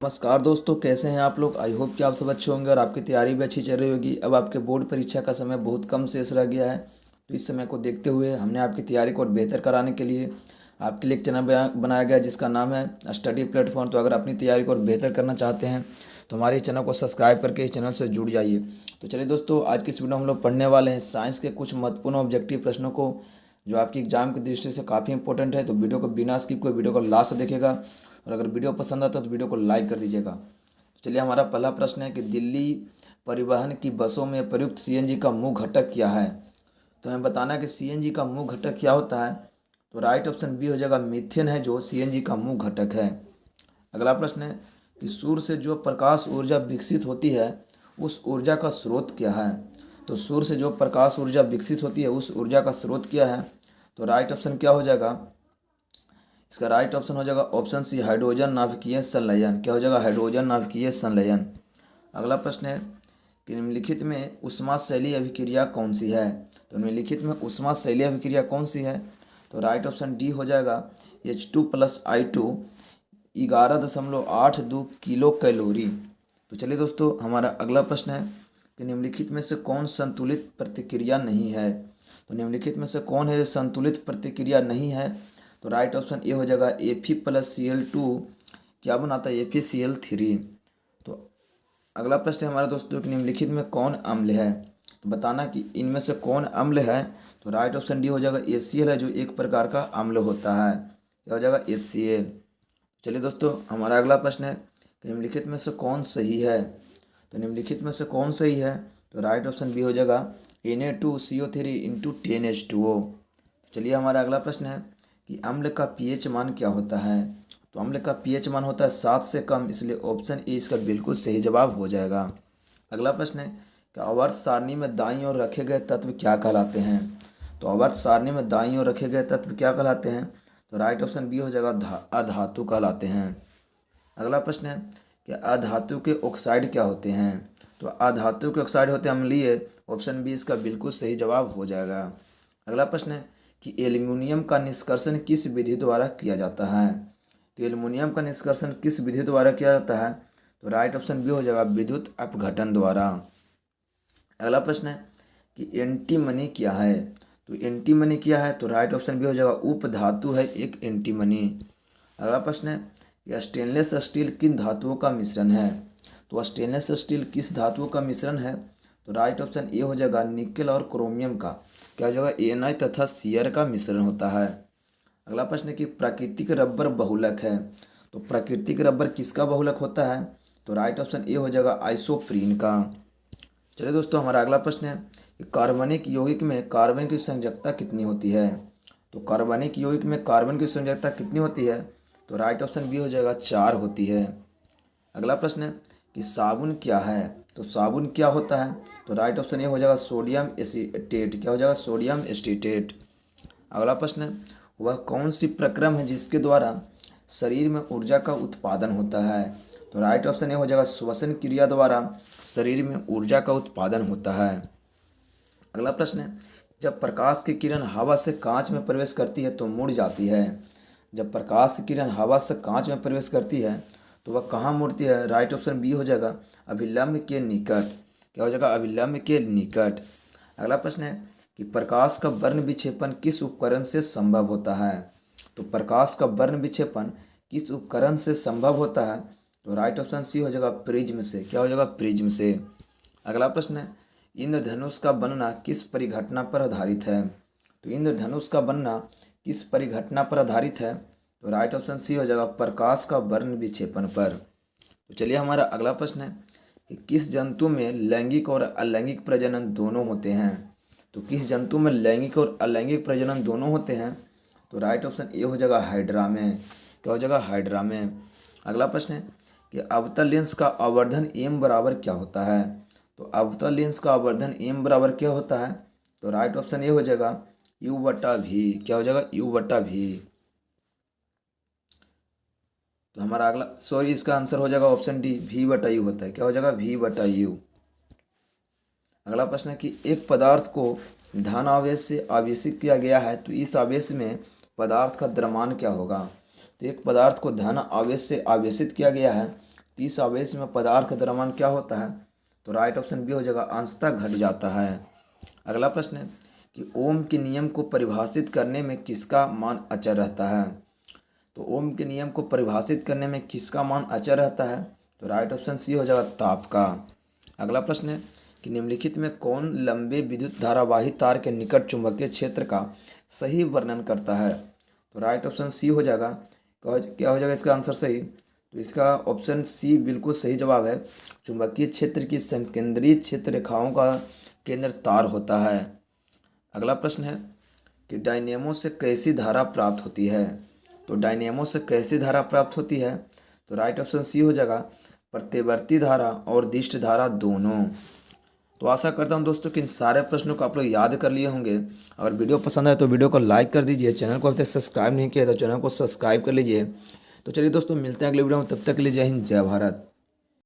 नमस्कार दोस्तों, कैसे हैं आप लोग। आई होप कि आप सब अच्छे होंगे और आपकी तैयारी भी अच्छी चल रही होगी। अब आपके बोर्ड परीक्षा का समय बहुत कम शेष रह गया है, तो इस समय को देखते हुए हमने आपकी तैयारी को और बेहतर कराने के लिए आपके लिए एक चैनल बनाया गया जिसका नाम है स्टडी प्लेटफॉर्म। तो अगर अपनी तैयारी को और बेहतर करना चाहते हैं तो हमारे इस चैनल को सब्सक्राइब करके इस चैनल से जुड़ जाइए। तो चलिए दोस्तों, आज की इस वीडियो में हम लोग पढ़ने वाले हैं साइंस के कुछ महत्वपूर्ण ऑब्जेक्टिव प्रश्नों को, जो आपकी एग्जाम की दृष्टि से काफ़ी इंपॉर्टेंट है। तो वीडियो को बिना स्किप कोई वीडियो को लास्ट देखेगा, और अगर वीडियो पसंद आता है तो वीडियो को लाइक कर दीजिएगा। चलिए, हमारा पहला प्रश्न है कि दिल्ली परिवहन की बसों में प्रयुक्त सीएनजी का मुख्य घटक क्या है। तो हमें बताना है कि सीएनजी का मुख्य घटक क्या होता है। तो राइट ऑप्शन बी हो जाएगा, मीथेन है जो सीएनजी का मुख्य घटक है। अगला प्रश्न है कि सूर्य से जो प्रकाश ऊर्जा विकसित होती है उस ऊर्जा का स्रोत क्या है। तो सूर्य से जो प्रकाश ऊर्जा विकसित होती है उस ऊर्जा का स्रोत क्या है। तो राइट ऑप्शन क्या हो जाएगा, इसका राइट ऑप्शन हो जाएगा ऑप्शन सी, हाइड्रोजन नाभिकीय संलयन। क्या हो जाएगा, हाइड्रोजन नाभिकीय संलयन। अगला प्रश्न है कि निम्नलिखित में ऊष्मा शैली अभिक्रिया कौन सी है। तो निम्नलिखित में ऊष्मा शैली अभिक्रिया कौन सी है। तो राइट ऑप्शन डी हो जाएगा H2+I2 11.82 किलो कैलोरी। तो चलिए दोस्तों, हमारा अगला प्रश्न है कि निम्नलिखित में से कौन संतुलित प्रतिक्रिया नहीं है। तो निम्नलिखित में से कौन है जो संतुलित प्रतिक्रिया नहीं है। तो राइट ऑप्शन ए हो जाएगा Fe+Cl2 क्या बनाता है, FeCl3। तो अगला प्रश्न है हमारा दोस्तों कि निम्नलिखित में कौन अम्ल है। तो बताना कि इनमें से कौन अम्ल है। तो राइट ऑप्शन डी हो जाएगा HCl है जो एक प्रकार का अम्ल होता है। क्या हो जाएगा, HCl। चलिए दोस्तों, हमारा अगला प्रश्न है कि निम्नलिखित में से कौन सही है। तो निम्नलिखित में से कौन सही है। तो राइट ऑप्शन बी हो जाएगा Na2CO3 × 10H2O। चलिए, हमारा अगला प्रश्न है कि अम्ल का पीएच मान क्या होता है। तो अम्ल का पीएच मान होता है 7 से कम, इसलिए ऑप्शन ए इसका बिल्कुल सही जवाब हो जाएगा। अगला प्रश्न है कि आवर्त सारणी में दाईं ओर रखे गए तत्व क्या कहलाते हैं। तो आवर्त सारणी में दाईं ओर रखे गए तत्व क्या कहलाते हैं। तो राइट ऑप्शन बी हो जाएगा अधातु कहलाते हैं। अगला प्रश्न है कि अधातु के ऑक्साइड क्या होते हैं। तो अधातु के ऑक्साइड होते हैं अम्लीय। ऑप्शन बी इसका बिल्कुल सही जवाब हो जाएगा। अगला प्रश्न है कि एल्युमिनियम का निष्कर्षण किस विधि द्वारा किया जाता है। तो एल्युमिनियम का निष्कर्षण किस विधि द्वारा किया जाता है। तो राइट ऑप्शन बी हो जाएगा विद्युत अपघटन द्वारा। अगला प्रश्न है कि एंटीमनी क्या है। तो एंटीमनी क्या है। तो राइट ऑप्शन बी हो जाएगा उपधातु है एक एंटीमनी। अगला प्रश्न है कि स्टेनलेस स्टील किन धातुओं का मिश्रण है। तो स्टेनलेस स्टील किस धातुओं का मिश्रण है। तो राइट ऑप्शन ए हो जाएगा निकेल और क्रोमियम का। क्या हो जाएगा, एएनआई तथा सीयर का मिश्रण होता है। अगला प्रश्न है कि प्राकृतिक रबर बहुलक है। तो प्राकृतिक रबर किसका बहुलक होता है। तो राइट ऑप्शन ए हो जाएगा आइसोप्रीन का। चलिए दोस्तों, हमारा अगला प्रश्न है कि कार्बनिक यौगिक में कार्बन की संयोजकता कितनी होती है। तो कार्बनिक यौगिक में कार्बन की संयोजकता कितनी होती है। तो राइट ऑप्शन बी हो जाएगा 4 होती है। अगला प्रश्न है कि साबुन क्या है। तो साबुन क्या होता है। तो राइट ऑप्शन ए हो जाएगा सोडियम एसीटेट। क्या हो जाएगा, सोडियम एसीटेट। अगला प्रश्न है वह कौन सी प्रक्रम है जिसके द्वारा शरीर में ऊर्जा का उत्पादन होता है। तो राइट ऑप्शन ए हो जाएगा श्वसन क्रिया द्वारा शरीर में ऊर्जा का उत्पादन होता है। अगला प्रश्न है जब प्रकाश की किरण हवा से कांच में प्रवेश करती है तो मुड़ जाती है। जब प्रकाश की किरण हवा से कांच में प्रवेश करती है तो वह कहाँ मुड़ती है। राइट ऑप्शन बी हो जाएगा अभिलंब के निकट। क्या हो जाएगा, अभिलंब के निकट। अगला प्रश्न है कि प्रकाश का वर्ण विक्षेपण किस उपकरण से संभव होता है। तो प्रकाश का वर्ण विक्षेपण किस उपकरण से संभव होता है। तो राइट ऑप्शन सी हो जाएगा प्रिज्म से। क्या हो जाएगा, प्रिज्म से। अगला प्रश्न है इंद्रधनुष का बनना किस परिघटना पर आधारित है। तो इंद्रधनुष का बनना किस परिघटना पर आधारित है। तो राइट ऑप्शन सी हो जाएगा प्रकाश का वर्ण विक्षेपण पर। तो चलिए, हमारा अगला प्रश्न है कि किस जंतु में लैंगिक और अलैंगिक प्रजनन दोनों होते हैं। तो किस जंतु में लैंगिक और अलैंगिक प्रजनन दोनों होते हैं। तो राइट ऑप्शन ए हो जाएगा हाइड्रा में। क्या हो जाएगा, हाइड्रा में। अगला प्रश्न है कि अवतल लेंस का आवर्धन एम बराबर क्या होता है। तो अवतल लेंस का आवर्धन एम बराबर क्या होता है। तो राइट ऑप्शन ए हो जाएगा U/V। क्या हो जाएगा, U/V। तो हमारा अगला इसका आंसर हो जाएगा ऑप्शन डी, V/U होता है। क्या हो जाएगा, V/U। अगला प्रश्न है कि एक पदार्थ को धन आवेश से आवेशित किया गया है तो इस आवेश में पदार्थ का द्रव्यमान क्या होगा। तो एक पदार्थ को धन आवेश से आवेशित किया गया है इस आवेश में पदार्थ का द्रव्यमान क्या होता है? तो राइट ऑप्शन बी हो जाएगा, अंशतः घट जाता है। अगला प्रश्न है कि ओम के नियम को परिभाषित करने में किसका मान अचर रहता है? तो ओम के नियम को परिभाषित करने में किसका मान अचर रहता है? तो राइट ऑप्शन सी हो जाएगा, ताप का। अगला प्रश्न है कि निम्नलिखित में कौन लंबे विद्युत धारावाही तार के निकट चुंबकीय क्षेत्र का सही वर्णन करता है? तो राइट ऑप्शन सी हो जाएगा। क्या हो जाएगा इसका आंसर सही? तो इसका ऑप्शन सी बिल्कुल सही जवाब है। चुंबकीय क्षेत्र की संकेंद्रित क्षेत्र रेखाओं का केंद्र तार होता है। अगला प्रश्न है कि डायनेमो से कैसी धारा प्राप्त होती है? तो डायनेमो से कैसी धारा प्राप्त होती है? तो राइट ऑप्शन सी हो जाएगा, प्रत्यवर्ती धारा और दिष्ट धारा दोनों। तो आशा करता हूं दोस्तों कि इन सारे प्रश्नों को आप लोग याद कर लिए होंगे। अगर वीडियो पसंद आए तो वीडियो को लाइक कर दीजिए। चैनल को अभी तक सब्सक्राइब नहीं किया तो चैनल को सब्सक्राइब कर लीजिए। तो चलिए दोस्तों, मिलते हैं अगले वीडियो में। तब तक के लिए जय हिंद, जय भारत।